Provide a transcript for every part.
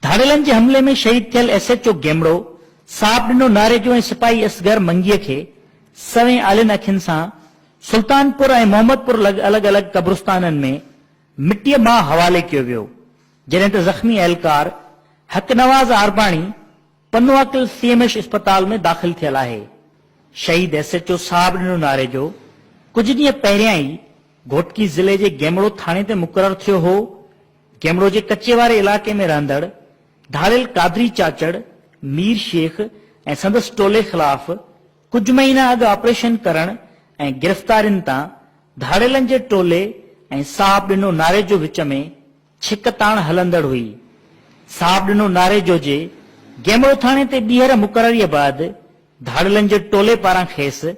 धाड़ेलन के हमले में शहीद थियल SHO गेमड़ो साहब ॾिनो नारे जो सिपाही असगर मंगीअ खे सवें आलिन अखियुनि सां सुल्तानपुर ऐं मोहम्मदपुर अलग अलग कब्रिस्ताननि में मिट्टीअ मां हवाले कयो वियो, जॾहिं त ज़ख़्मी एहलकार हक़नवाज़ आरबाणी पनुआकिल CMH अस्पताल में दाख़िल थियल आहे। शहीद SHO साहब ॾिनो नारे जो कुछ ॾींहं पहिरियां ई घोटकी ज़िले जे गेमड़ो थाणे ते मुक़ररु थियो हो। गेमड़ो जे कचे वारे इलाके में रहंदड़ धाड़ेल कादरी चाचड़ मीर शेख ऐं संदसि टोले ख़िलाफ़ कुछ महीना अॻु ऑपरेशन करण ऐं गिरफ़्तारियुनि तां धाड़ेलनि जे टोले ऐं साहब ॾिनो नारे जो विच में छिक ताण हलंदड़ हुई। साहब ॾिनो नारे जो जे गेमड़ो थाणे ते ॿीहर मुक़ररीअ बैदि धाड़ेलनि जे टोले पारां खेसि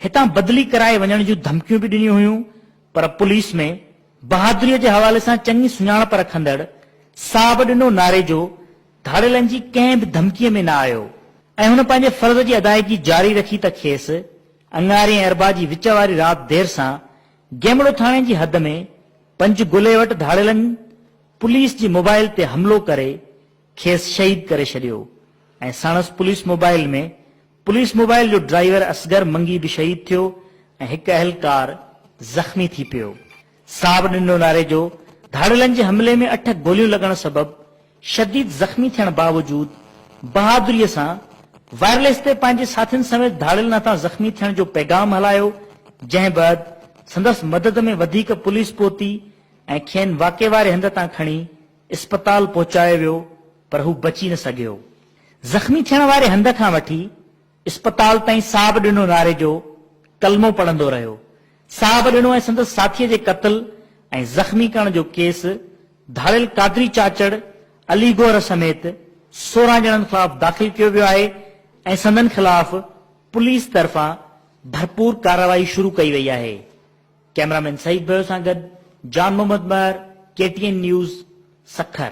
हितां बदिली कराए वञण जूं धमकियूं बि ॾिनियूं हुयूं, पर पुलिस में बहादुरीअ जे हवाले सां चङी सुञाणप रखंदड़ साहब ॾिनो नारे जो धाड़ेलनि जी कंहिं बि धमकीअ में न आयो ऐं हुन पंहिंजे फर्ज़ जी अदायगी जारी रखी त खेसि अंगारी ऐं अरबा जी विच वारी राति देर सां गेमड़ो थाणे जी हद में पंजगुले वटि धाड़ेलनि पुलिस जी मोबाइल ते हमलो करे खेसि शहीद करे छॾियो ऐं साणसि पुलिस मोबाइल जो ड्राइवर असगर मंगी बि शहीद थियो ऐं हिकु अहलकार ज़ख़्मी थी पियो। साहब ॾिनो नारे जो धाड़ेलनि जे हमले में 8 गोलियूं लॻण सबबि शदीद ज़ख़्मी थियण बावजूद बहादुरीअ सां वायरलेस ते पंहिंजे साथियुनि समेत धाड़ेलनि तां ज़ख़्मी थियण जो पैगाम हलायो, जंहिं बैदि संदसि मदद में वधीक पुलिस पहुती ऐं खेनि वाक़े वारे हंध तां खणी अस्पताल पहुचायो वियो, पर हू बची न सघियो। ज़ख़्मी थियण वारे हंध खां वठी अस्पताल ताईं साहब ॾिनो नारे जो कलमो पढ़ंदो रहियो। साहब ॾिनो ऐं संदसि साथीअ जे क़त्ल ऐं ज़ख़्मी करण जो केस धाड़ेल कादरी चाचड़ अली गौर समेत 16 ॼणनि ख़िलाफ़ दाख़िल कयो वियो आहे ऐं संदनि ख़िलाफ़ पुलिस तरफ़ां भरपूर कार्रवाई शुरू कई वई आहे। कैमरामैन सईद भयो सां गॾु जान मोहम्मद महर, KTN न्यूज़, सखर।